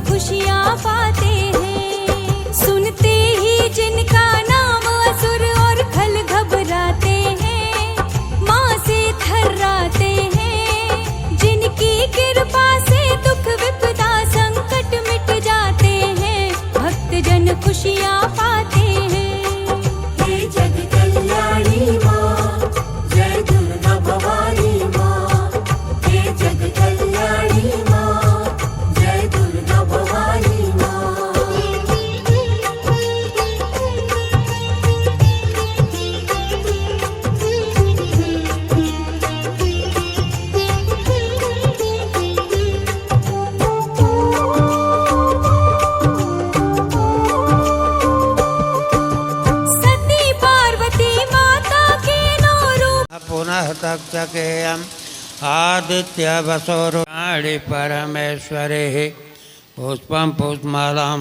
खुशियाँ पाते हैं। सुनते ही जिनका नाम असुर और खल घबराते हैं, माँ से थर्राते हैं। जिनकी कृपा से दुख विपदा संकट मिट जाते हैं, भक्त जन खुशियाँ पाते हैं। हे जग कल्याणी माँ, जय दुर्गा भवानी माँ। हे जग कल्याणी माँ, जय दुर्गा भवानी माँ। सती पार्वती माता के नौ रूप पुनः तक्षकेयम् आदित्य वसोरुणाणि परमेश्वरे पुष्पं पुष्पमालां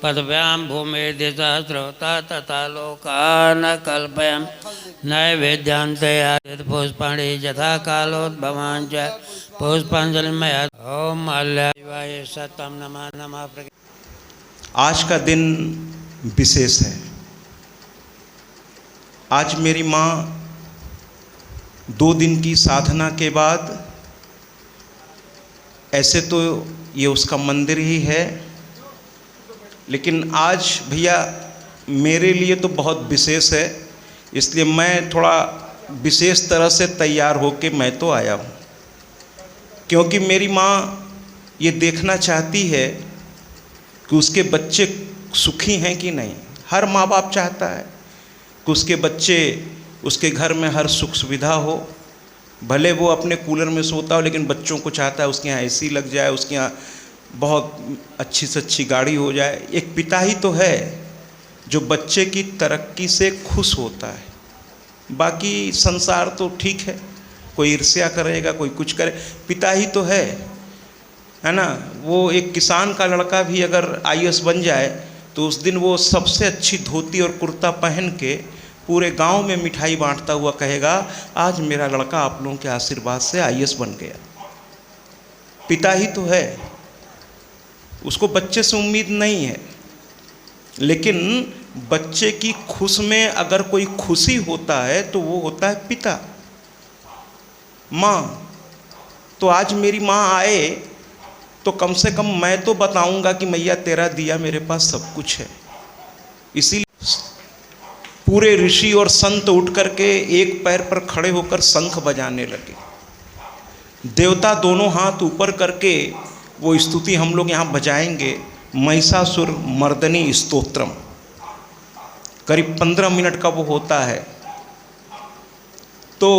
पदव्यां भूमि दिशा श्रोता तथा लोकान् कल्पयन् नैवेद्यान्ते पुष्पाणि यथा कालोद्भवान् च पुष्पाञ्जलिर्मया ॐ मल्ल्याय सतं नमः नमः। आज का दिन विशेष है। आज मेरी माँ 2 दिन की साधना के बाद, ऐसे तो ये उसका मंदिर ही है, लेकिन आज भैया मेरे लिए तो बहुत विशेष है, इसलिए मैं थोड़ा विशेष तरह से तैयार होके मैं तो आया हूँ। क्योंकि मेरी माँ ये देखना चाहती है कि उसके बच्चे सुखी हैं कि नहीं। हर माँ बाप चाहता है कि उसके बच्चे, उसके घर में हर सुख सुविधा हो। भले वो अपने कूलर में सोता हो, लेकिन बच्चों को चाहता है उसके यहाँ एसी लग जाए, उसके यहाँ बहुत अच्छी से अच्छी गाड़ी हो जाए। एक पिता ही तो है जो बच्चे की तरक्की से खुश होता है। बाकी संसार तो ठीक है, कोई ईर्ष्या करेगा, कोई कुछ करे, पिता ही तो है ना। वो एक किसान का लड़का भी अगर IAS बन जाए तो उस दिन वो सबसे अच्छी धोती और कुर्ता पहन के पूरे गांव में मिठाई बांटता हुआ कहेगा, आज मेरा लड़का आप लोगों के आशीर्वाद से IAS बन गया। पिता ही तो है, उसको बच्चे से उम्मीद नहीं है। लेकिन बच्चे की खुश में अगर कोई खुशी होता है तो वो होता है पिता, माँ। तो आज मेरी माँ आए तो कम से कम मैं तो बताऊंगा कि मैया तेरा दिया मेरे पास सब कुछ है। इसीलिए पूरे ऋषि और संत उठ करके एक पैर पर खड़े होकर शंख बजाने लगे। देवता दोनों हाथ ऊपर करके वो स्तुति हम लोग यहाँ बजाएंगे, महिषासुर मर्दनी स्तोत्रम। करीब 15 मिनट का वो होता है। तो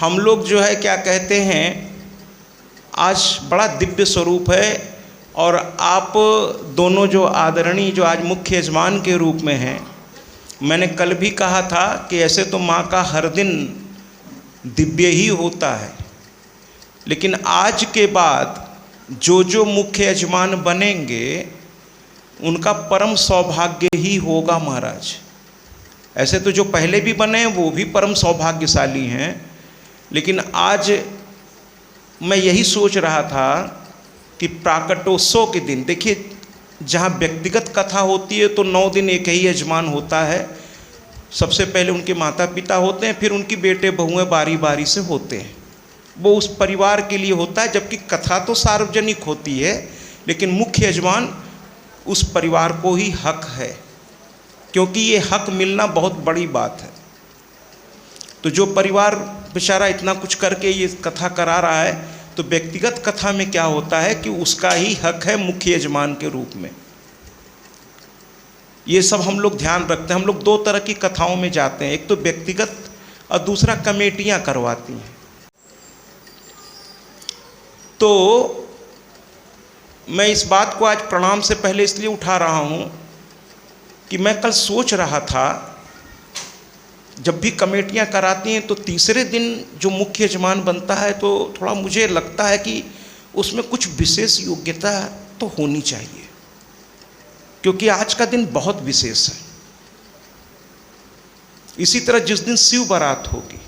हम लोग जो है क्या कहते हैं, आज बड़ा दिव्य स्वरूप है। और आप दोनों जो आदरणीय, जो आज मुख्य यजमान के रूप में हैं, मैंने कल भी कहा था कि ऐसे तो माँ का हर दिन दिव्य ही होता है, लेकिन आज के बाद जो मुख्य यजमान बनेंगे उनका परम सौभाग्य ही होगा महाराज। ऐसे तो जो पहले भी बने हैं वो भी परम सौभाग्यशाली हैं, लेकिन आज मैं यही सोच रहा था कि प्राकटोत्सव के दिन, देखिए जहाँ व्यक्तिगत कथा होती है तो 9 दिन एक ही यजमान होता है। सबसे पहले उनके माता पिता होते हैं, फिर उनकी बेटे बहुएं बारी बारी से होते हैं। वो उस परिवार के लिए होता है, जबकि कथा तो सार्वजनिक होती है, लेकिन मुख्य यजमान उस परिवार को ही हक है, क्योंकि ये हक मिलना बहुत बड़ी बात है। तो जो परिवार बेचारा इतना कुछ करके ये कथा करा रहा है, तो व्यक्तिगत कथा में क्या होता है कि उसका ही हक है मुख्य यजमान के रूप में। ये सब हम लोग ध्यान रखते हैं। हम लोग 2 तरह की कथाओं में जाते हैं, एक तो व्यक्तिगत और दूसरा कमेटियां करवाती हैं। तो मैं इस बात को आज प्रणाम से पहले इसलिए उठा रहा हूं कि मैं कल सोच रहा था, जब भी कमेटियां कराती हैं तो तीसरे दिन जो मुख्य यजमान बनता है तो थोड़ा मुझे लगता है कि उसमें कुछ विशेष योग्यता तो होनी चाहिए, क्योंकि आज का दिन बहुत विशेष है। इसी तरह जिस दिन शिव बारात होगी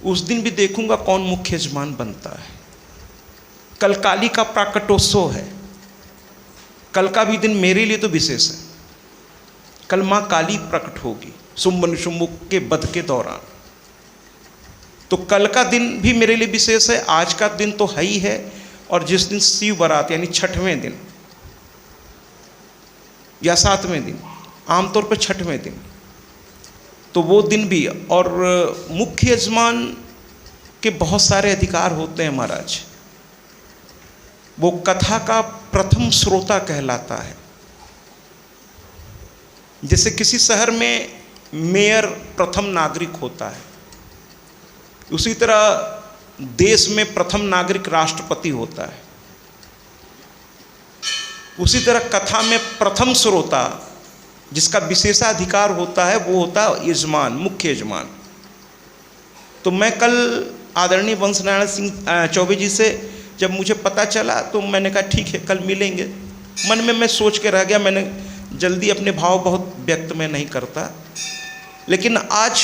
उस दिन भी देखूंगा कौन मुख्य यजमान बनता है। कल काली का प्राकटोत्सव है। कल का भी दिन मेरे लिए तो विशेष है। कल माँ काली प्रकट होगी शुंभ निशुंभ के वध के दौरान। तो कल का दिन भी मेरे लिए विशेष है, आज का दिन तो है ही है, और जिस दिन शिव बारात यानी छठवें दिन या सातवें दिन, आमतौर पर छठवें दिन, तो वो दिन भी। और मुख्य यजमान के बहुत सारे अधिकार होते हैं महाराज। वो कथा का प्रथम श्रोता कहलाता है। जैसे किसी शहर में मेयर प्रथम नागरिक होता है, उसी तरह देश में प्रथम नागरिक राष्ट्रपति होता है। उसी तरह कथा में प्रथम श्रोता जिसका विशेषाधिकार होता है वो होता है यजमान, मुख्य यजमान। तो मैं कल आदरणीय वंशनारायण सिंह चौबे जी से जब मुझे पता चला तो मैंने कहा ठीक है कल मिलेंगे। मन में मैं सोच के रह गया, मैंने जल्दी अपने भाव बहुत व्यक्त में नहीं करता, लेकिन आज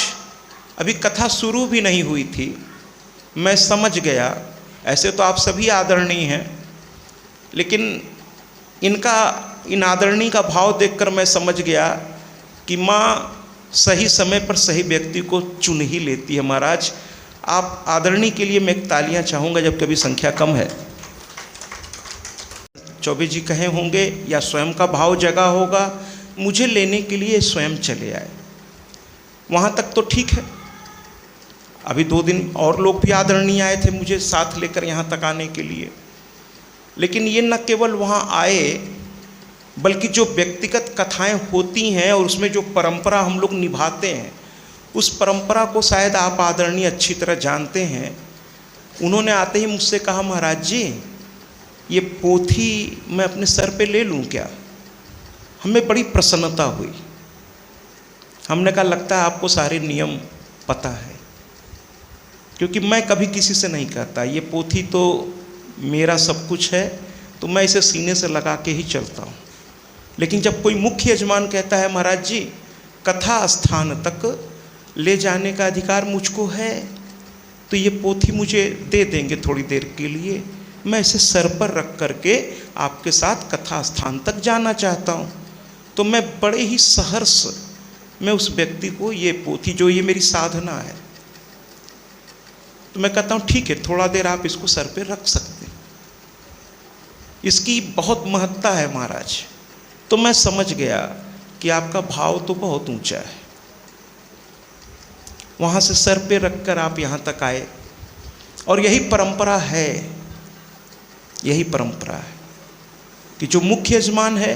अभी कथा शुरू भी नहीं हुई थी, मैं समझ गया। ऐसे तो आप सभी आदरणीय हैं, लेकिन इन आदरणीय का भाव देखकर मैं समझ गया कि माँ सही समय पर सही व्यक्ति को चुन ही लेती है। महाराज आप आदरणीय के लिए मैं एक तालियां चाहूँगा, जब कभी संख्या कम है। चौबे जी कहे होंगे या स्वयं का भाव जगा होगा, मुझे लेने के लिए स्वयं चले आए। वहाँ तक तो ठीक है। अभी 2 दिन और लोग भी आदरणीय आए थे मुझे साथ लेकर यहाँ तक आने के लिए, लेकिन ये न केवल वहाँ आए बल्कि जो व्यक्तिगत कथाएं होती हैं और उसमें जो परंपरा हम लोग निभाते हैं, उस परंपरा को शायद आप आदरणीय अच्छी तरह जानते हैं। उन्होंने आते ही मुझसे कहा, महाराज जी ये पोथी मैं अपने सर पे ले लूँ क्या? हमें बड़ी प्रसन्नता हुई। हमने कहा लगता है आपको सारे नियम पता है, क्योंकि मैं कभी किसी से नहीं कहता ये पोथी तो मेरा सब कुछ है, तो मैं इसे सीने से लगा के ही चलता हूँ। लेकिन जब कोई मुख्य यजमान कहता है महाराज जी कथा स्थान तक ले जाने का अधिकार मुझको है, तो ये पोथी मुझे दे देंगे थोड़ी देर के लिए, मैं इसे सर पर रख करके आपके साथ कथा स्थान तक जाना चाहता हूँ। तो मैं बड़े ही सहर्ष मैं उस व्यक्ति को ये पोथी, जो ये मेरी साधना है, तो मैं कहता हूँ ठीक है थोड़ा देर आप इसको सर पे रख सकते हैं, इसकी बहुत महत्ता है महाराज। तो मैं समझ गया कि आपका भाव तो बहुत ऊंचा है। वहाँ से सर पे रखकर आप यहाँ तक आए, और यही परंपरा है, यही परंपरा है कि जो मुख्य यजमान है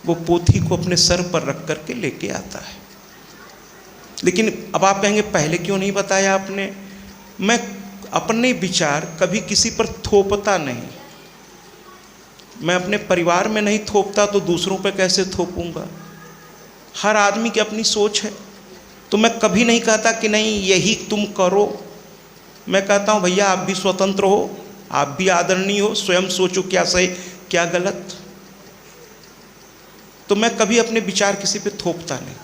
वो पोथी को अपने सर पर रख करके लेके आता है। लेकिन अब आप कहेंगे पहले क्यों नहीं बताया आपने? मैं अपने विचार कभी किसी पर थोपता नहीं। मैं अपने परिवार में नहीं थोपता तो दूसरों पर कैसे थोपूंगा? हर आदमी की अपनी सोच है, तो मैं कभी नहीं कहता कि नहीं यही तुम करो। मैं कहता हूँ भैया आप भी स्वतंत्र हो, आप भी आदरणीय हो, स्वयं सोचो क्या सही क्या गलत। तो मैं कभी अपने विचार किसी पे थोपता नहीं।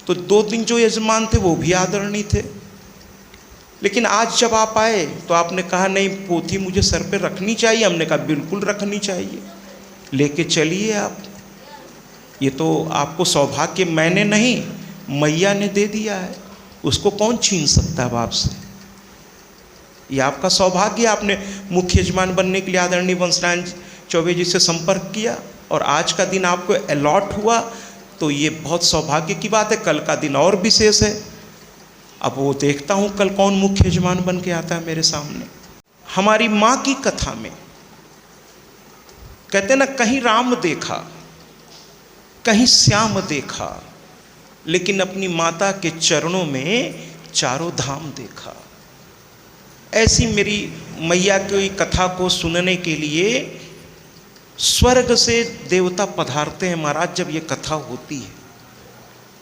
तो 2 दिन जो यजमान थे वो भी आदरणीय थे, लेकिन आज जब आप आए तो आपने कहा नहीं पोथी मुझे सर पे रखनी चाहिए। हमने कहा बिल्कुल रखनी चाहिए, लेके चलिए आप। ये तो आपको सौभाग्य मैंने नहीं मैया ने दे दिया है, उसको कौन छीन सकता है आपसे? ये आपका सौभाग्य। आपने मुख्य यजमान बनने के लिए आदरणीय वंशनारायण चौबे जी से संपर्क किया और आज का दिन आपको अलॉट हुआ, तो ये बहुत सौभाग्य की बात है। कल का दिन और विशेष है। अब वो देखता हूँ कल कौन मुख्य यजमान बन के आता है मेरे सामने। हमारी माँ की कथा में कहते ना, कहीं राम देखा कहीं श्याम देखा, लेकिन अपनी माता के चरणों में चारों धाम देखा। ऐसी मेरी मैया की कथा को सुनने के लिए स्वर्ग से देवता पधारते हैं महाराज जब ये कथा होती है,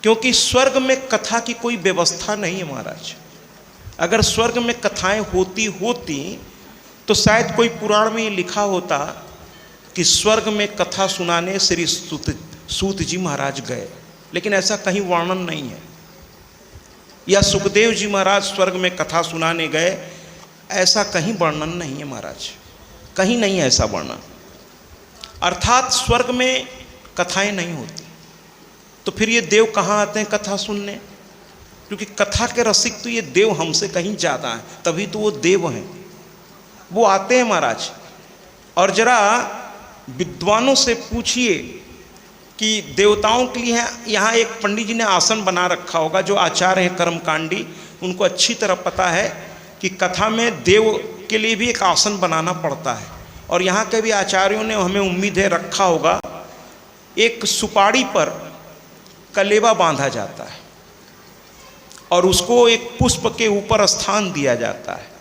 क्योंकि स्वर्ग में कथा की कोई व्यवस्था नहीं है महाराज। अगर स्वर्ग में कथाएं होती तो शायद कोई पुराण में ये लिखा होता कि स्वर्ग में कथा सुनाने श्री सूत जी महाराज गए, लेकिन ऐसा कहीं वर्णन नहीं है। या सुखदेव जी महाराज स्वर्ग में कथा सुनाने गए, ऐसा कहीं वर्णन नहीं है महाराज। कहीं नहीं है ऐसा वर्णन। अर्थात स्वर्ग में कथाएं नहीं होती, तो फिर ये देव कहाँ आते हैं कथा सुनने? क्योंकि कथा के रसिक तो ये देव हमसे कहीं ज़्यादा हैं, तभी तो वो देव हैं, वो आते हैं महाराज। और जरा विद्वानों से पूछिए कि देवताओं के लिए यहाँ एक पंडित जी ने आसन बना रखा होगा, जो आचार्य हैं कर्मकांडी, उनको अच्छी तरह पता है कि कथा में देव के लिए भी एक आसन बनाना पड़ता है। और यहाँ के भी आचार्यों ने, हमें उम्मीद है, रखा होगा। एक सुपारी पर कलेवा बांधा जाता है और उसको एक पुष्प के ऊपर स्थान दिया जाता है।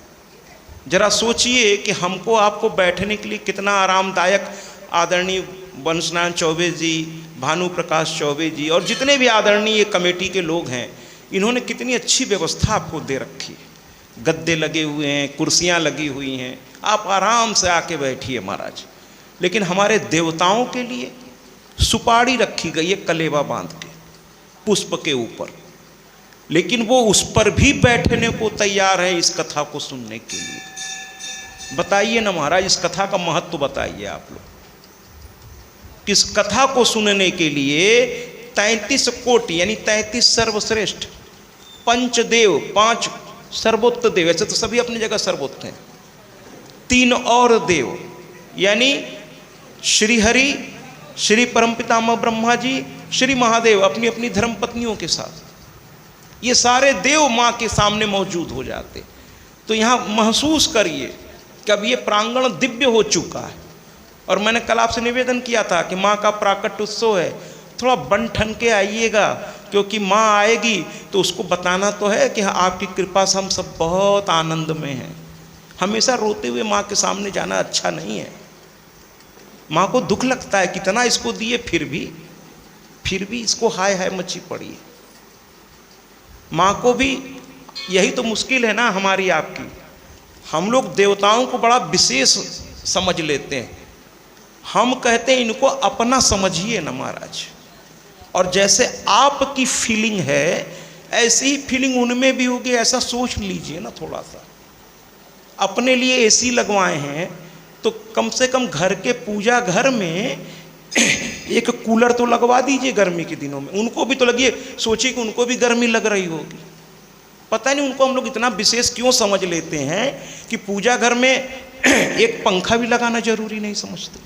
जरा सोचिए कि हमको आपको बैठने के लिए कितना आरामदायक आदरणीय वंशनारायण चौबे जी, भानु प्रकाश चौबे जी और जितने भी आदरणीय कमेटी के लोग हैं, इन्होंने कितनी अच्छी व्यवस्था आपको दे रखी है। गद्दे लगे हुए हैं, कुर्सियां लगी हुई हैं, आप आराम से आके बैठिए महाराज। लेकिन हमारे देवताओं के लिए सुपारी रखी गई है कलेवा बांध के पुष्प के ऊपर, लेकिन वो उस पर भी बैठने को तैयार है इस कथा को सुनने के लिए। बताइए ना महाराज, इस कथा का महत्व बताइए आप लोग। इस कथा को सुनने के लिए 33 कोटि यानी 33 सर्वश्रेष्ठ पंचदेव, 5 सर्वोत्त देव, ऐसे तो सभी अपनी जगह सर्वोत्त हैं, 3 और देव यानी श्री हरि, श्री परमपितामह ब्रह्मा जी, श्री महादेव अपनी अपनी धर्म पत्नियों के साथ, ये सारे देव माँ के सामने मौजूद हो जाते। तो यहाँ महसूस करिए कि अब ये प्रांगण दिव्य हो चुका है। और मैंने कल आपसे निवेदन किया था कि माँ का प्राकट उत्सव है, थोड़ा बन ठन के आइएगा, क्योंकि माँ आएगी तो उसको बताना तो है कि आपकी कृपा से हम सब बहुत आनंद में हैं। हमेशा रोते हुए माँ के सामने जाना अच्छा नहीं है। माँ को दुख लगता है, कितना इसको दिए फिर भी इसको हाय हाय मची पड़ी है। माँ को भी यही तो मुश्किल है ना हमारी आपकी। हम लोग देवताओं को बड़ा विशेष समझ लेते हैं, हम कहते हैं इनको अपना समझिए ना महाराज। और जैसे आपकी फीलिंग है ऐसी ही फीलिंग उनमें भी होगी, ऐसा सोच लीजिए ना थोड़ा सा। अपने लिए एसी लगवाए हैं तो कम से कम घर के पूजा घर में एक कूलर तो लगवा दीजिए गर्मी के दिनों में। उनको भी तो लगिए, सोचिए कि उनको भी गर्मी लग रही होगी। पता नहीं उनको हम लोग इतना विशेष क्यों समझ लेते हैं कि पूजा घर में एक पंखा भी लगाना जरूरी नहीं समझते,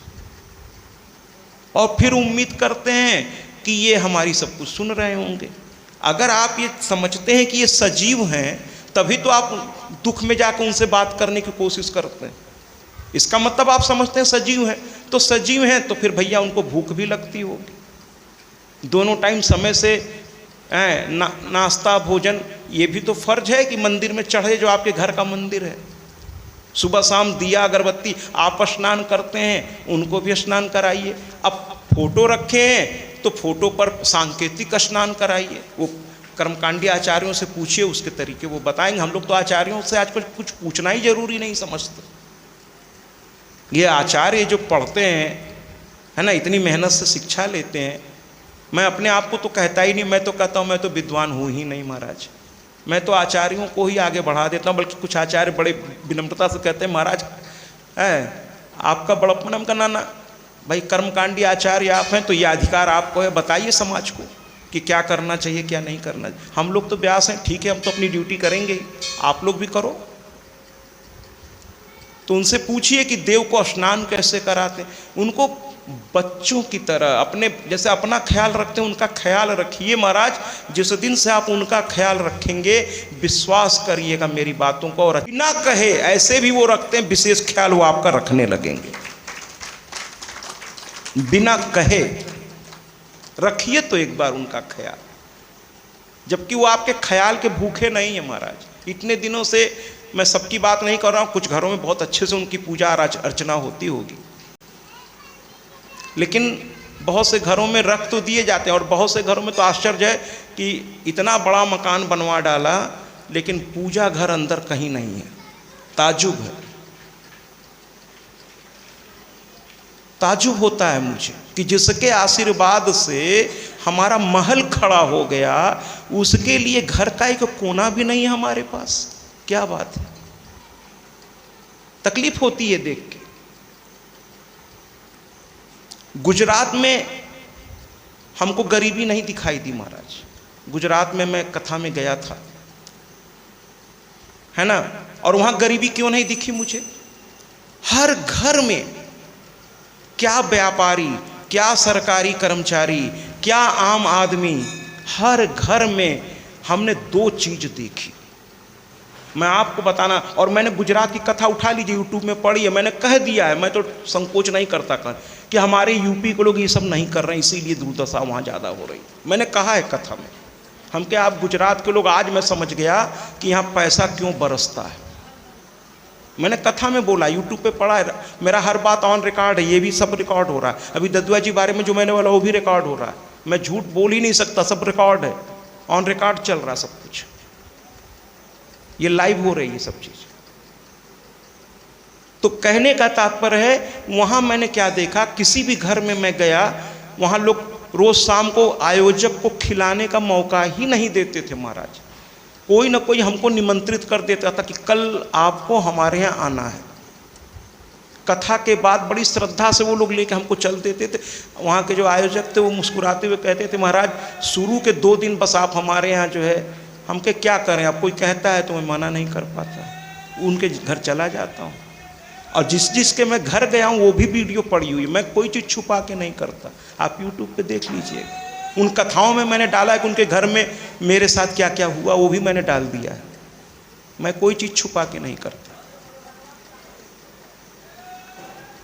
और फिर उम्मीद करते हैं कि ये हमारी सब कुछ सुन रहे होंगे। अगर आप ये समझते हैं कि ये सजीव हैं, तभी तो आप दुख में जाकर उनसे बात करने की कोशिश करते हैं। इसका मतलब आप समझते हैं सजीव हैं, तो सजीव हैं तो फिर भैया उनको भूख भी लगती होगी। दोनों टाइम समय से नाश्ता भोजन, ये भी तो फर्ज है कि मंदिर में चढ़े, जो आपके घर का मंदिर है। सुबह शाम दिया अगरबत्ती, आप स्नान करते हैं उनको भी स्नान कराइए। अब फोटो रखे हैं तो फोटो पर सांकेतिक स्नान कराइए। वो कर्मकांडी आचार्यों से पूछिए, उसके तरीके वो बताएंगे। हम लोग तो आचार्यों से आजकल कुछ पूछना ही जरूरी नहीं समझते। ये आचार्य जो पढ़ते हैं है ना, इतनी मेहनत से शिक्षा लेते हैं। मैं अपने आप को तो कहता ही नहीं, मैं तो कहता हूँ मैं तो विद्वान हूँ ही नहीं महाराज। मैं तो आचार्यों को ही आगे बढ़ा देता हूँ। बल्कि कुछ आचार्य बड़े विनम्रता से कहते हैं, महाराज आपका बड़प्पन हम करना ना, भाई कर्मकांडी आचार्य आप हैं तो ये अधिकार आपको है, बताइए समाज को कि क्या करना चाहिए क्या नहीं करना चाहिए। हम लोग तो व्यास हैं, ठीक है, हम तो अपनी ड्यूटी करेंगे, आप लोग भी करो। तो उनसे पूछिए कि देव को स्नान कैसे कराते हैं। उनको बच्चों की तरह अपने जैसे अपना ख्याल रखते हैं उनका ख्याल रखिए महाराज। जिस दिन से आप उनका ख्याल रखेंगे, विश्वास करिएगा मेरी बातों को, और बिना कहे ऐसे भी वो रखते हैं विशेष ख्याल, वो आपका रखने लगेंगे। बिना कहे रखिए तो एक बार उनका ख्याल, जबकि वो आपके ख्याल के भूखे नहीं है महाराज। इतने दिनों से मैं सबकी बात नहीं कर रहा हूँ, कुछ घरों में बहुत अच्छे से उनकी पूजा अर्चना होती होगी, लेकिन बहुत से घरों में रख तो दिए जाते हैं। और बहुत से घरों में तो आश्चर्य है कि इतना बड़ा मकान बनवा डाला लेकिन पूजा घर अंदर कहीं नहीं है। ताजुब है, ताजुब होता है मुझे कि जिसके आशीर्वाद से हमारा महल खड़ा हो गया, उसके लिए घर का एक कोना भी नहीं है हमारे पास। क्या बात है, तकलीफ होती है देख के। गुजरात में हमको गरीबी नहीं दिखाई दी महाराज। गुजरात में मैं कथा में गया था, है ना, और वहां गरीबी क्यों नहीं दिखी मुझे? हर घर में, क्या व्यापारी, क्या सरकारी कर्मचारी, क्या आम आदमी, हर घर में हमने दो चीज देखी। मैं आपको बताना, और मैंने गुजरात की कथा उठा लीजिए, यूट्यूब में पढ़ी है, मैंने कह दिया है, मैं तो संकोच नहीं करता कि हमारे यूपी के लोग ये सब नहीं कर रहे हैं, इसीलिए दुर्दशा वहाँ ज़्यादा हो रही। मैंने कहा है कथा में, हम क्या आप गुजरात के लोग, आज मैं समझ गया कि यहाँ पैसा क्यों बरसता है। मैंने कथा में बोला, यूट्यूब पे पढ़ा है, मेरा हर बात ऑन रिकॉर्ड है, ये भी सब रिकॉर्ड हो रहा है। अभी दद्दुआ जी बारे में जो मैंने बोला वो भी रिकॉर्ड हो रहा है, मैं झूठ बोल ही नहीं सकता, सब रिकॉर्ड है, ऑन रिकॉर्ड चल रहा है सब कुछ, ये लाइव हो रही है सब चीज़। तो कहने का तात्पर्य है, वहाँ मैंने क्या देखा, किसी भी घर में मैं गया, वहाँ लोग रोज़ शाम को आयोजक को खिलाने का मौका ही नहीं देते थे महाराज। कोई ना कोई हमको निमंत्रित कर देता था कि कल आपको हमारे यहाँ आना है। कथा के बाद बड़ी श्रद्धा से वो लोग लेके हमको चल देते थे। वहाँ के जो आयोजक थे वो मुस्कुराते हुए कहते थे, महाराज शुरू के 2 दिन बस आप हमारे यहाँ जो है, हम के क्या करें, अब कोई कहता है तो मैं मना नहीं कर पाता, उनके घर चला जाता हूँ। और जिसके मैं घर गया हूँ वो भी वीडियो पड़ी हुई, मैं कोई चीज़ छुपा के नहीं करता, आप यूट्यूब पे देख लीजिएगा। उन कथाओं में मैंने डाला है कि उनके घर में मेरे साथ क्या क्या हुआ, वो भी मैंने डाल दिया है, मैं कोई चीज़ छुपा के नहीं करता।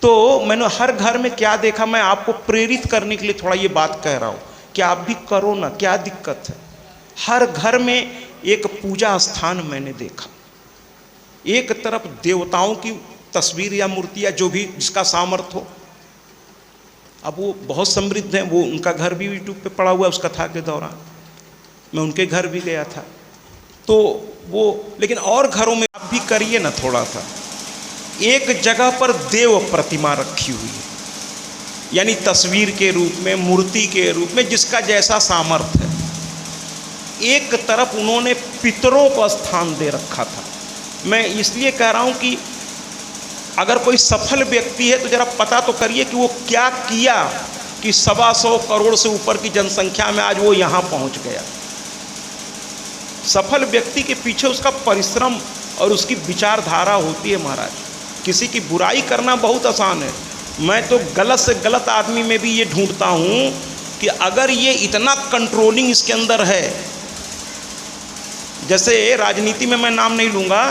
तो मैंने हर घर में क्या देखा, मैं आपको प्रेरित करने के लिए थोड़ा ये बात कह रहा हूँ कि आप भी करो ना, क्या दिक्कत है। हर घर में एक पूजा स्थान मैंने देखा, एक तरफ देवताओं की तस्वीर या मूर्तियाँ, जो भी जिसका सामर्थ्य हो। अब वो बहुत समृद्ध हैं, वो उनका घर भी यूट्यूब पे पड़ा हुआ है, उस कथा के दौरान मैं उनके घर भी गया था। तो वो, लेकिन और घरों में आप भी करिए ना थोड़ा सा, एक जगह पर देव प्रतिमा रखी हुई है, यानी तस्वीर के रूप में, मूर्ति के रूप में, जिसका जैसा सामर्थ्य है। एक तरफ उन्होंने पितरों को स्थान दे रखा था। मैं इसलिए कह रहा हूँ कि अगर कोई सफल व्यक्ति है तो जरा पता तो करिए कि वो क्या किया कि 125 करोड़ से ऊपर की जनसंख्या में आज वो यहाँ पहुँच गया। सफल व्यक्ति के पीछे उसका परिश्रम और उसकी विचारधारा होती है महाराज। किसी की बुराई करना बहुत आसान है, मैं तो गलत से गलत आदमी में भी ये ढूंढता हूँ कि अगर ये इतना कंट्रोलिंग इसके अंदर है। जैसे राजनीति में मैं नाम नहीं लूँगा,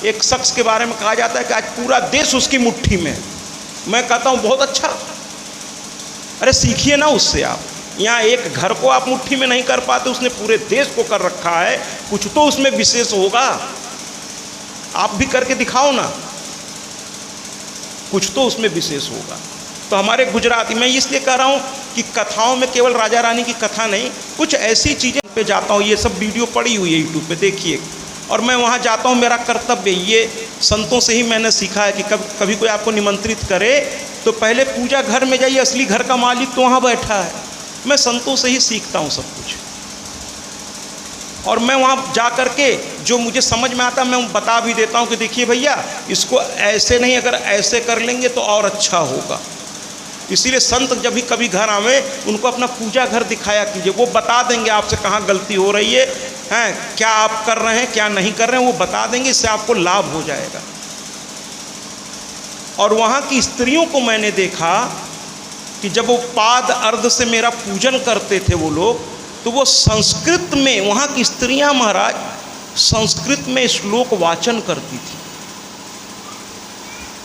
एक शख्स के बारे में कहा जाता है कि आज पूरा देश उसकी मुट्ठी में। मैं कहता हूँ बहुत अच्छा, अरे सीखिए ना उससे आप। यहाँ एक घर को आप मुट्ठी में नहीं कर पाते, उसने पूरे देश को कर रखा है, कुछ तो उसमें विशेष होगा, आप भी करके दिखाओ ना, कुछ तो उसमें विशेष होगा। तो हमारे गुजराती, मैं इसलिए कह रहा हूँ कि कथाओं में केवल राजा रानी की कथा नहीं, कुछ ऐसी चीज़ें पे जाता हूँ, ये सब वीडियो पड़ी हुई है यूट्यूब पे, देखिए। और मैं वहाँ जाता हूँ, मेरा कर्तव्य, ये संतों से ही मैंने सीखा है कि कभी कोई आपको निमंत्रित करे तो पहले पूजा घर में जाइए, असली घर का मालिक तो वहाँ बैठा है। मैं संतों से ही सीखता हूँ सब कुछ, और मैं वहाँ जा कर के जो मुझे समझ में आता मैं बता भी देता हूँ कि देखिए भैया, इसको ऐसे नहीं, अगर ऐसे कर लेंगे तो और अच्छा होगा। इसीलिए संत जब भी कभी घर आवे, उनको अपना पूजा घर दिखाया कीजिए, वो बता देंगे आपसे कहाँ गलती हो रही है, क्या आप कर रहे हैं क्या नहीं कर रहे हैं, वो बता देंगे, इससे आपको लाभ हो जाएगा। और वहाँ की स्त्रियों को मैंने देखा कि जब वो पाद अर्ध से मेरा पूजन करते थे वो लोग, तो वो संस्कृत में, वहाँ की स्त्रियाँ महाराज संस्कृत में श्लोक वाचन करती थी।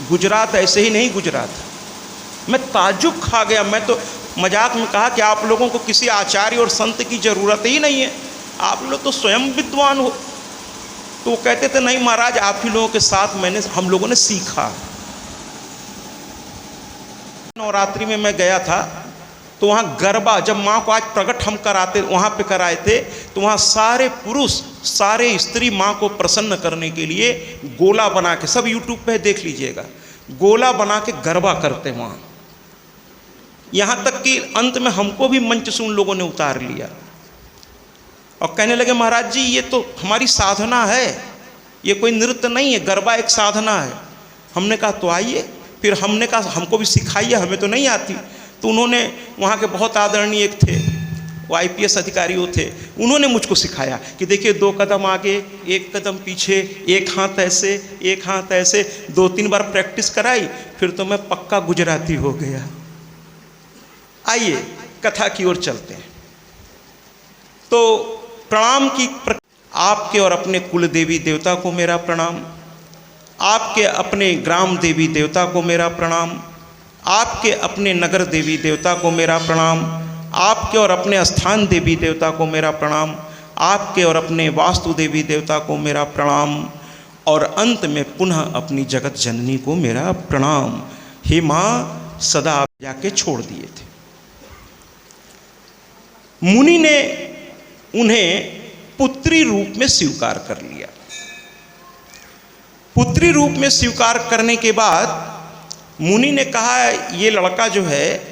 गुजरात ऐसे ही नहीं, गुजरात मैं ताज्जुब खा गया। मैं तो मजाक में कहा कि आप लोगों को किसी आचार्य और संत की ज़रूरत ही नहीं है, आप लोग तो स्वयं विद्वान हो। तो वो कहते थे नहीं महाराज, आप ही लोगों के साथ हम लोगों ने सीखा। नवरात्रि में मैं गया था, तो वहाँ गरबा, जब माँ को आज प्रकट हम कराते, वहाँ पे कराए थे, तो वहाँ सारे पुरुष सारे स्त्री माँ को प्रसन्न करने के लिए गोला बना के, सब यूट्यूब पे देख लीजिएगा, गोला बना के गरबा करते वहाँ। यहाँ तक कि अंत में हमको भी मंच से उन लोगों ने उतार लिया और कहने लगे महाराज जी ये तो हमारी साधना है, ये कोई नृत्य नहीं है, गरबा एक साधना है। हमने कहा तो आइए, फिर हमने कहा हमको भी सिखाइए, हमें तो नहीं आती। तो उन्होंने, वहाँ के बहुत आदरणीय एक थे, वो IPS अधिकारी वो थे, उन्होंने मुझको सिखाया कि देखिए 2 कदम आगे, 1 कदम पीछे, एक हाथ ऐसे, एक हाथ ऐसे, 2-3 बार प्रैक्टिस कराई, फिर तो मैं पक्का गुजराती हो गया। आइए कथा की ओर चलते हैं। तो प्रणाम की आपके और अपने कुल देवी देवता को मेरा प्रणाम, आपके अपने ग्राम देवी देवता को मेरा प्रणाम, आपके अपने नगर देवी देवता को मेरा प्रणाम, आपके और अपने स्थान देवी देवता को मेरा प्रणाम, आपके और अपने वास्तु देवी देवता को मेरा प्रणाम, और अंत में पुनः अपनी जगत जननी को मेरा प्रणाम। हे माँ, सदा आप जाके छोड़ दिए थे। मुनि ने उन्हें पुत्री रूप में स्वीकार कर लिया। पुत्री रूप में स्वीकार करने के बाद मुनि ने कहा, ये लड़का जो है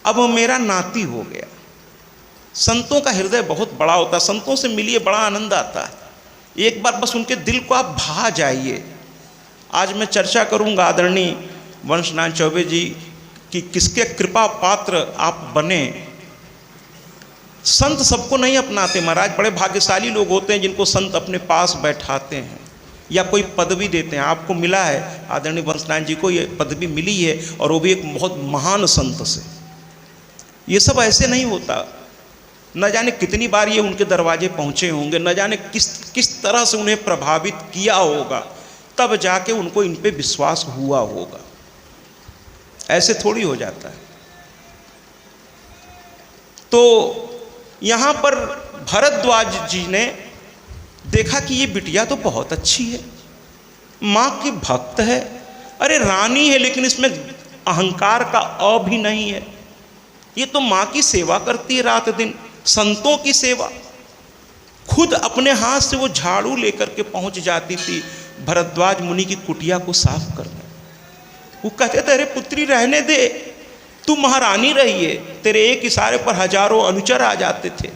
अब मेरा नाती हो गया। संतों का हृदय बहुत बड़ा होता है, संतों से मिलिए बड़ा आनंद आता है। एक बार बस उनके दिल को आप भा जाइए। आज मैं चर्चा करूंगा आदरणीय वंशनारायण चौबे जी कि किसके कृपा पात्र आप बने। संत सबको नहीं अपनाते महाराज, बड़े भाग्यशाली लोग होते हैं जिनको संत अपने पास बैठाते हैं या कोई पदवी देते हैं। आपको मिला है, आदरणीय वंशनारायण जी को ये पदवी मिली है, और वो भी एक बहुत महान संत से। ये सब ऐसे नहीं होता। न जाने कितनी बार ये उनके दरवाजे पहुँचे होंगे, न जाने किस तरह से उन्हें प्रभावित किया होगा, तब जाके उनको इन पे विश्वास हुआ होगा। ऐसे थोड़ी हो जाता है। तो यहाँ पर भरद्वाज जी ने देखा कि ये बिटिया तो बहुत अच्छी है, माँ की भक्त है, अरे रानी है, लेकिन इसमें अहंकार का अ भी नहीं है। ये तो माँ की सेवा करती है रात दिन, संतों की सेवा। खुद अपने हाथ से वो झाड़ू लेकर के पहुंच जाती थी भरद्वाज मुनि की कुटिया को साफ करने। वो कहते थे, अरे पुत्री रहने दे, तू महारानी रही है, तेरे एक इशारे पर हजारों अनुचर आ जाते थे,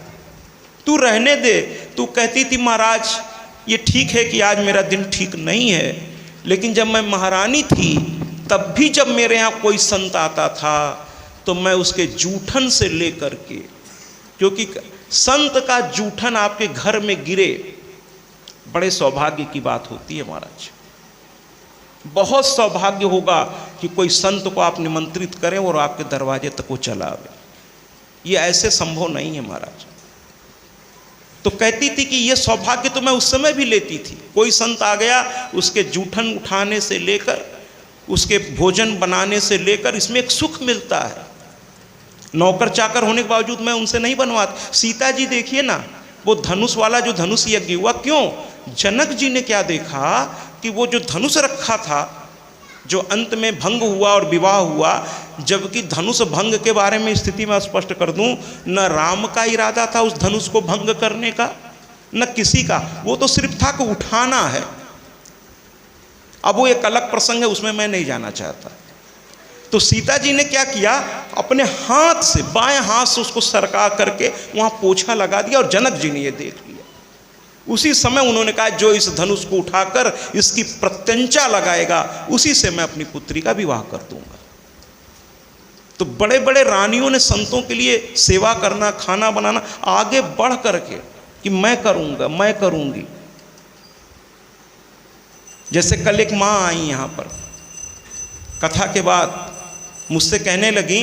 तू रहने दे। तू कहती थी, महाराज ये ठीक है कि आज मेरा दिन ठीक नहीं है, लेकिन जब मैं महारानी थी तब भी जब मेरे यहाँ कोई संत आता था तो मैं उसके जूठन से लेकर के, क्योंकि संत का जूठन आपके घर में गिरे बड़े सौभाग्य की बात होती है महाराज। बहुत सौभाग्य होगा कि कोई संत को आप निमंत्रित करें और आपके दरवाजे तक वो चला आवे। ये ऐसे संभव नहीं है महाराज। तो कहती थी कि ये सौभाग्य तो मैं उस समय भी लेती थी। कोई संत आ गया, उसके जूठन उठाने से लेकर उसके भोजन बनाने से लेकर, इसमें एक सुख मिलता है। नौकर चाकर होने के बावजूद मैं उनसे नहीं बनवाती। सीता जी देखिए ना, वो धनुष वाला जो धनुष यज्ञ हुआ, क्यों? जनक जी ने क्या देखा कि वो जो धनुष रखा था, जो अंत में भंग हुआ और विवाह हुआ, जबकि धनुष भंग के बारे में स्थिति में स्पष्ट कर दूं, न राम का इरादा था उस धनुष को भंग करने का, न किसी का। वो तो सिर्फ था कि उठाना है। अब वो एक अलग प्रसंग है, उसमें मैं नहीं जाना चाहता। तो सीता जी ने क्या किया, अपने हाथ से, बाएं हाथ से उसको सरका करके वहां पोछा लगा दिया, और जनक जी ने ये देख लिया। उसी समय उन्होंने कहा, जो इस धनुष को उठाकर इसकी प्रत्यंचा लगाएगा, उसी से मैं अपनी पुत्री का विवाह कर दूंगा। तो बड़े बड़े रानियों ने संतों के लिए सेवा करना, खाना बनाना, आगे बढ़ करके कि मैं करूंगा, मैं करूंगी। जैसे कल एक माँ आई यहाँ पर, कथा के बाद मुझसे कहने लगी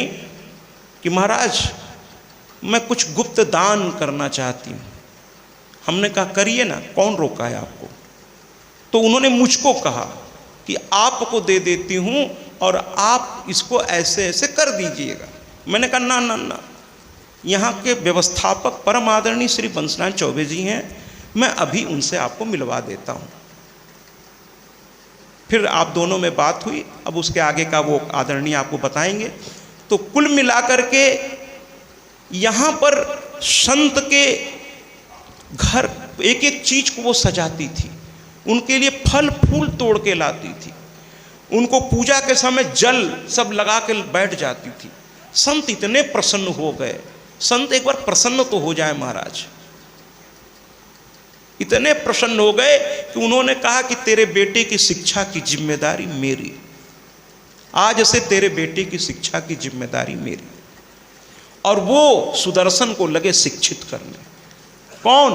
कि महाराज मैं कुछ गुप्त दान करना चाहती हूँ। हमने कहा करिए ना, कौन रोका है आपको? तो उन्होंने मुझको कहा कि आपको दे देती हूँ और आप इसको ऐसे ऐसे कर दीजिएगा। मैंने कहा ना ना ना, यहाँ के व्यवस्थापक परम आदरणीय श्री वंशनारायण चौबे जी हैं, मैं अभी उनसे आपको मिलवा देता हूँ। फिर आप दोनों में बात हुई, अब उसके आगे का वो आदरणीय आपको बताएंगे। तो कुल मिलाकर के यहाँ पर संत के घर एक एक चीज को वो सजाती थी, उनके लिए फल फूल तोड़ के लाती थी, उनको पूजा के समय जल सब लगा के बैठ जाती थी। संत इतने प्रसन्न हो गए। संत एक बार प्रसन्न तो हो जाए महाराज। इतने प्रसन्न हो गए कि उन्होंने कहा कि तेरे बेटे की शिक्षा की जिम्मेदारी मेरी। आज से तेरे बेटे की शिक्षा की जिम्मेदारी मेरी। और वो सुदर्शन को लगे शिक्षित करने। कौन?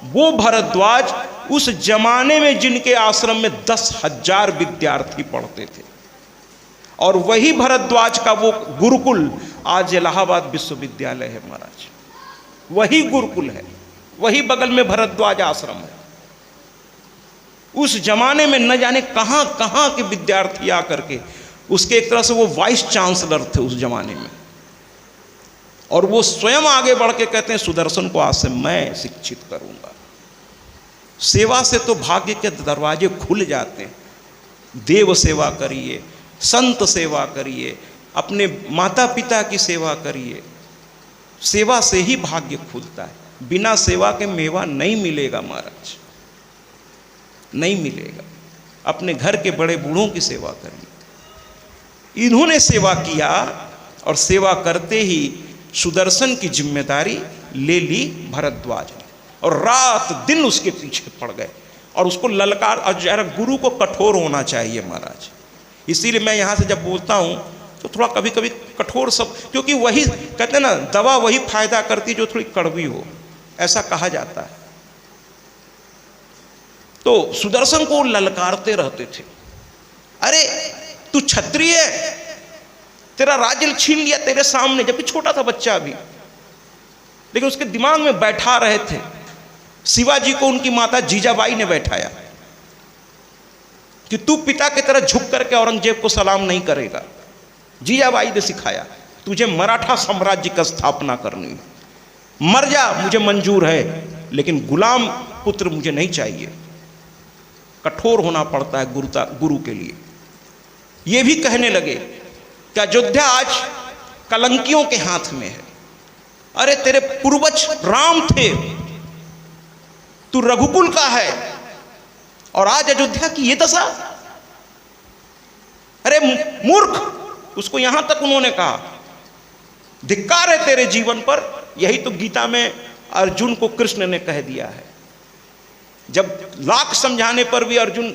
वो भरद्वाज, उस जमाने में जिनके आश्रम में 10,000 विद्यार्थी पढ़ते थे। और वही भरद्वाज का वो गुरुकुल आज इलाहाबाद विश्वविद्यालय है महाराज। वही गुरुकुल है, वही बगल में भरद्वाज आश्रम है। उस जमाने में न जाने कहां कहां के विद्यार्थी आकर के, उसके एक तरह से वो वाइस चांसलर थे उस जमाने में। और वो स्वयं आगे बढ़ के कहते हैं सुदर्शन को आज से मैं शिक्षित करूंगा। सेवा से तो भाग्य के दरवाजे खुल जाते हैं। देव सेवा करिए, संत सेवा करिए, अपने माता पिता की सेवा करिए। सेवा से ही भाग्य खुलता है। बिना सेवा के मेवा नहीं मिलेगा महाराज, नहीं मिलेगा। अपने घर के बड़े बूढ़ों की सेवा करिए। इन्होंने सेवा किया और सेवा करते ही सुदर्शन की जिम्मेदारी ले ली भरद्वाज ने, और रात दिन उसके पीछे पड़ गए और उसको ललकार। और जरा गुरु को कठोर होना चाहिए महाराज। इसीलिए मैं यहाँ से जब बोलता हूँ तो थोड़ा कभी कभी कठोर सब, क्योंकि वही कहते हैं ना, दवा वही फायदा करती जो थोड़ी कड़वी हो, ऐसा कहा जाता है। तो सुदर्शन को ललकारते रहते थे, अरे तू क्षत्रिय है, तेरा राज्य छीन लिया तेरे सामने, जबकि छोटा था बच्चा भी। लेकिन उसके दिमाग में बैठा रहे थे। शिवाजी को उनकी माता जीजाबाई ने बैठाया कि तू पिता की तरह झुक करके औरंगजेब को सलाम नहीं करेगा। जीजाबाई ने सिखाया, तुझे मराठा साम्राज्य का स्थापना करनी है, मर जा मुझे मंजूर है, लेकिन गुलाम पुत्र मुझे नहीं चाहिए। कठोर होना पड़ता है गुरु के लिए। ये भी कहने लगे कि अयोध्या आज कलंकियों के हाथ में है। अरे तेरे पूर्वज राम थे, तू रघुकुल का है, और आज अयोध्या की ये दशा। अरे मूर्ख, उसको यहां तक उन्होंने कहा, धिक्कार है तेरे जीवन पर। यही तो गीता में अर्जुन को कृष्ण ने कह दिया है। जब लाख समझाने पर भी अर्जुन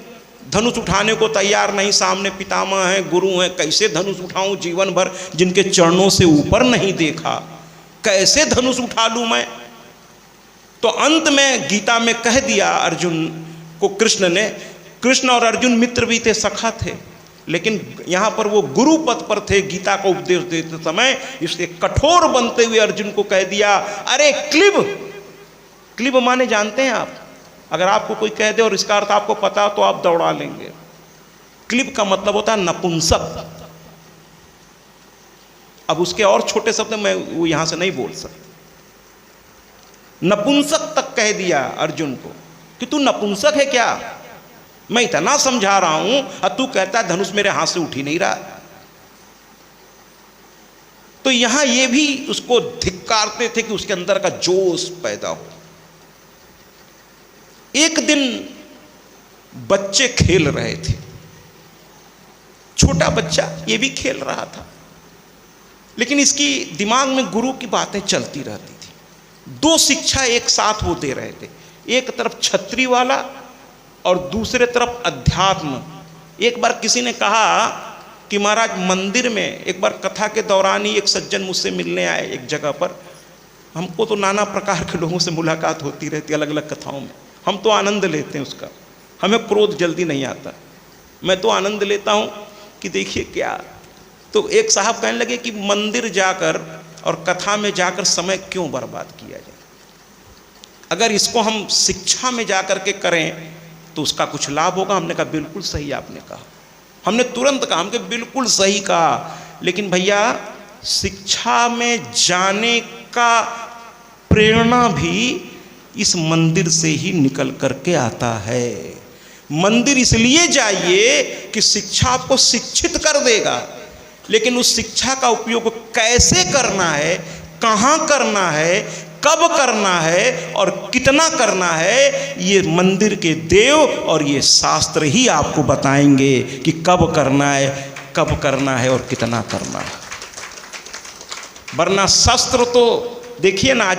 धनुष उठाने को तैयार नहीं, सामने पितामह हैं, गुरु हैं, कैसे धनुष उठाऊं जीवन भर, जिनके चरणों से ऊपर नहीं देखा, कैसे धनुष उठा लूं मैं। तो अंत में गीता में कह दिया अर्जुन को कृष्ण ने। कृष्ण और अर्जुन मित्र भी थे, सखा थे, लेकिन यहाँ पर वो गुरु पद पर थे गीता को उपदेश देते समय। इसलिए कठोर बनते हुए अर्जुन को कह दिया, अरे क्लिब। क्लिब माने जानते हैं आप? अगर आपको कोई कह दे और इसका अर्थ आपको पता हो तो आप दौड़ा लेंगे। क्लिब का मतलब होता है नपुंसक। अब उसके और छोटे शब्द मैं वो यहां से नहीं बोल सकता। नपुंसक तक कह दिया अर्जुन को कि तू नपुंसक है क्या? मैं इतना समझा रहा हूं और तू कहता है धनुष मेरे हाथ से उठ ही नहीं रहा। तो यहां ये भी उसको धिक्कारते थे कि उसके अंदर का जोश पैदा हो। एक दिन बच्चे खेल रहे थे, छोटा बच्चा ये भी खेल रहा था, लेकिन इसकी दिमाग में गुरु की बातें चलती रहती थी। दो शिक्षा एक साथ वो दे रहे थे, एक तरफ छत्री वाला और दूसरे तरफ अध्यात्म। एक बार किसी ने कहा कि महाराज मंदिर में, एक बार कथा के दौरान ही एक सज्जन मुझसे मिलने आए एक जगह पर। हमको तो नाना प्रकार के लोगों से मुलाकात होती रहती अलग अलग कथाओं में, हम तो आनंद लेते हैं उसका, हमें क्रोध जल्दी नहीं आता। मैं तो आनंद लेता हूँ कि देखिए क्या। तो एक साहब कहने लगे कि मंदिर जाकर और कथा में जाकर समय क्यों बर्बाद किया जाए, अगर इसको हम शिक्षा में जाकर के करें तो उसका कुछ लाभ होगा। हमने कहा बिल्कुल सही आपने कहा, हमने तुरंत कहा, हमने बिल्कुल सही कहा। लेकिन भैया शिक्षा में जाने का प्रेरणा भी इस मंदिर से ही निकल करके आता है। मंदिर इसलिए जाइए कि शिक्षा आपको शिक्षित कर देगा, लेकिन उस शिक्षा का उपयोग कैसे करना है, कहाँ करना है, कब करना है और कितना करना है, ये मंदिर के देव और ये शास्त्र ही आपको बताएंगे कि कब करना है, कब करना है और कितना करना है। वरना शस्त्र तो देखिए ना, आज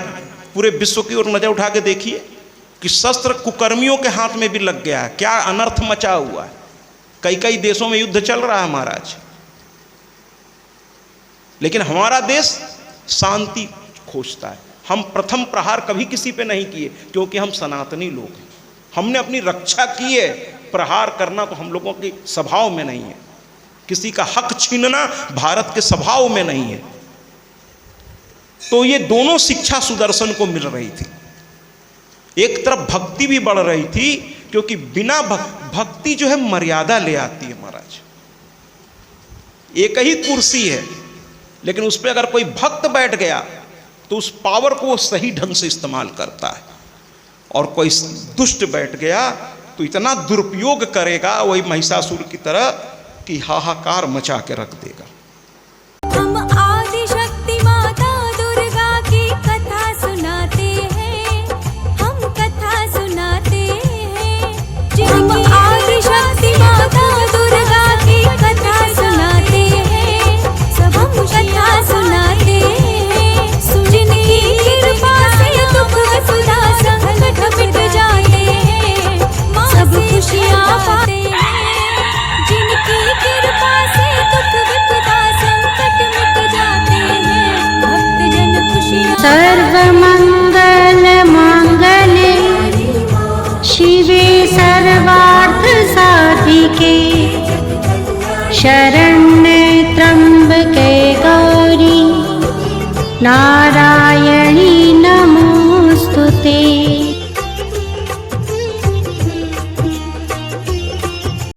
पूरे विश्व की ओर नजर उठा के देखिए कि शस्त्र कुकर्मियों के हाथ में भी लग गया है। क्या अनर्थ मचा हुआ है, कई कई देशों में युद्ध चल रहा है महाराज। लेकिन हमारा देश शांति खोजता है। हम प्रथम प्रहार कभी किसी पे नहीं किए, क्योंकि हम सनातनी लोग हैं। हमने अपनी रक्षा की है। प्रहार करना तो हम लोगों के स्वभाव में नहीं है। किसी का हक छीनना भारत के स्वभाव में नहीं है। तो ये दोनों शिक्षा सुदर्शन को मिल रही थी। एक तरफ भक्ति भी बढ़ रही थी, क्योंकि बिना भक्ति जो है मर्यादा ले आती है महाराज। एक ही कुर्सी है, लेकिन उस पर अगर कोई भक्त बैठ गया तो उस पावर को वो सही ढंग से इस्तेमाल करता है, और कोई दुष्ट बैठ गया तो इतना दुरुपयोग करेगा वही महिषासुर की तरह कि हाहाकार मचा के रख देगा। हम आदि शक्ति माता दुर्गा की कथा सुनाते हैं, हम कथा सुनाते हैं। हम आदि शक्ति माता दुर्गा की कथा सुनाते हैं, सब हम कथा सुनाते हैं। जिनकी कृपा से दुख सुधा संकट मिट जाते हैं, सब खुशियाँ पाते हैं। जिनकी कृपा से दुख विपदा संकट मिट जाते हैं, भक्तजन खुशियाँ। सर्वमंगल मांगल्ये शिवे सर्वार्थ साधिके शरण्ये त्र्यंबके गौरी नारायणी